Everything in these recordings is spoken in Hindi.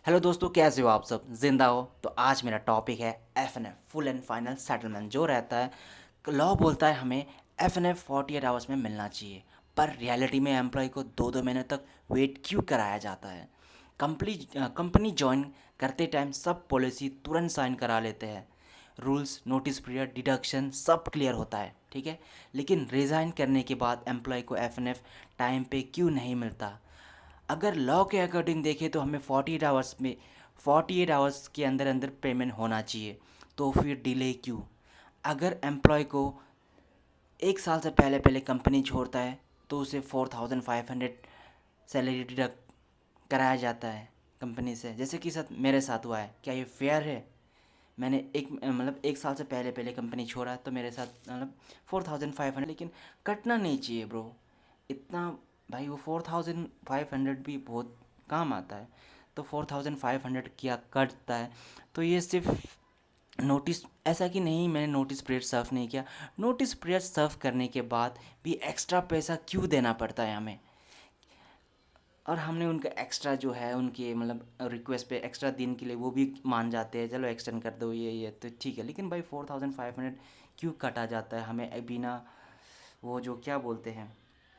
हेलो दोस्तों, कैसे हो आप सब? जिंदा हो? तो आज मेरा टॉपिक है F full and final settlement जो रहता है। लॉ बोलता है हमें एफ 48 आवर्स में मिलना चाहिए, पर रियलिटी में एम्प्लॉय को 2-2 महीने तक वेट क्यों कराया जाता है? कंपनी ज्वाइन करते टाइम सब पॉलिसी तुरंत साइन करा लेते हैं, रूल्स, नोटिस पीरियड, डिडक्शन सब क्लियर होता है, ठीक है। लेकिन रिज़ाइन करने के बाद एम्प्लॉय को एफ टाइम पे क्यों नहीं मिलता? अगर लॉ के अकॉर्डिंग देखें तो हमें 48 आवर्स के अंदर अंदर पेमेंट होना चाहिए, तो फिर डिले क्यों? अगर एम्प्लॉय को 1 साल से पहले पहले कंपनी छोड़ता है तो उसे 4500 सैलरी डिडक्ट कराया जाता है कंपनी से, जैसे कि साथ मेरे साथ हुआ है। क्या ये फेयर है? मैंने 1 साल से पहले पहले कंपनी छोड़ा तो मेरे साथ 4500, लेकिन कटना नहीं चाहिए ब्रो इतना। भाई वो 4500 भी बहुत काम आता है, तो 4500 क्या कटता है? तो ये सिर्फ नोटिस, ऐसा कि नहीं मैंने नोटिस पीरियड सर्व नहीं किया, नोटिस पीरियड सर्व करने के बाद भी एक्स्ट्रा पैसा क्यों देना पड़ता है हमें? और हमने उनका एक्स्ट्रा जो है उनके रिक्वेस्ट पे एक्स्ट्रा दिन के लिए वो भी मान जाते हैं, चलो एक्सटेंड कर दो ये तो ठीक है, लेकिन भाई 4500 क्यों काटा जाता है हमें बिना वो जो क्या बोलते हैं,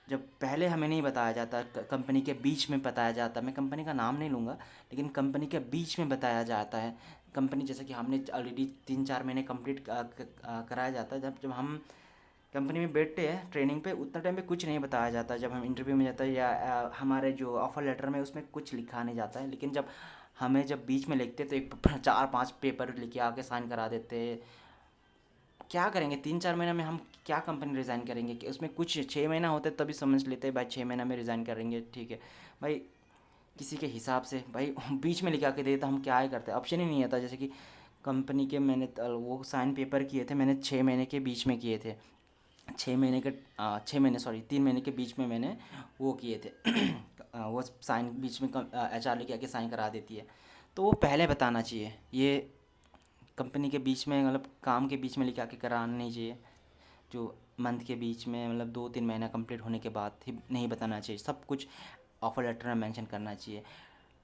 जब पहले हमें नहीं बताया जाता, कंपनी के बीच में बताया जाता, मैं कंपनी का नाम नहीं लूँगा, लेकिन कंपनी के बीच में बताया जाता है। कंपनी जैसे कि हमने ऑलरेडी 3-4 महीने कंप्लीट कराया जाता है, जब जब हम कंपनी में बैठते हैं ट्रेनिंग पे, उतना टाइम पे कुछ नहीं बताया जाता। जब हम इंटरव्यू में जाते हैं या हमारे जो ऑफर लेटर में उसमें कुछ लिखा नहीं जाता है, लेकिन जब हमें जब बीच में लिखते तो एक 4-5 पेपर लिख आके साइन करा देते हैं। क्या करेंगे 3-4 महीने में हम? क्या कंपनी रिज़ाइन करेंगे? कि उसमें कुछ 6 महीना होते तभी समझ लेते भाई 6 महीना में रिज़ाइन करेंगे, ठीक है भाई। किसी के हिसाब से भाई बीच में लिखा के दे तो हम क्या ही करते, ऑप्शन ही नहीं आता। जैसे कि कंपनी के मैंने वो साइन पेपर किए थे, मैंने 6 महीने के बीच में किए थे। 6 महीने सॉरी 3 महीने के बीच में मैंने वो किए थे वो साइन बीच में HR लेके आके साइन करा देती है, तो वो पहले बताना चाहिए। ये कंपनी के बीच में काम के बीच में लेके आके कराना नहीं चाहिए। जो मंथ के बीच में 2-3 महीना कंप्लीट होने के बाद ही नहीं बताना चाहिए, सब कुछ ऑफर लेटर में मेंशन करना चाहिए।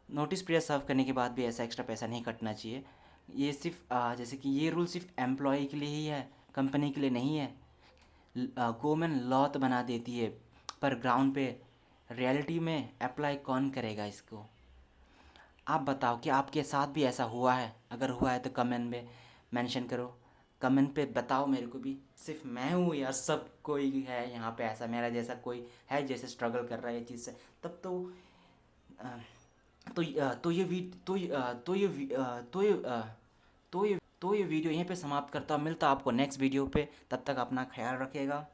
नोटिस पीरियड सर्व करने के बाद भी ऐसा एक्स्ट्रा पैसा नहीं कटना चाहिए। ये सिर्फ जैसे कि ये रूल सिर्फ एम्प्लॉय के लिए ही है, कंपनी के लिए नहीं है। गवर्नमेंट लॉ तो बना देती है, पर ग्राउंड पे रियलिटी में अप्लाई कौन करेगा इसको? आप बताओ कि आपके साथ भी ऐसा हुआ है? अगर हुआ है तो कमेंट में मेंशन करो, कमेंट पे बताओ मेरे को भी। सिर्फ मैं हूँ या सब कोई है यहाँ पे ऐसा मेरा जैसा कोई है जैसे स्ट्रगल कर रहा है ये चीज़ से? तब तो अ, तो ये वी तो ये तो ये वी- तो ये तो ये वीडियो यहीं पे समाप्त करता हूँ। मिलता आपको नेक्स्ट वीडियो पे, तब तक अपना ख्याल रखिएगा।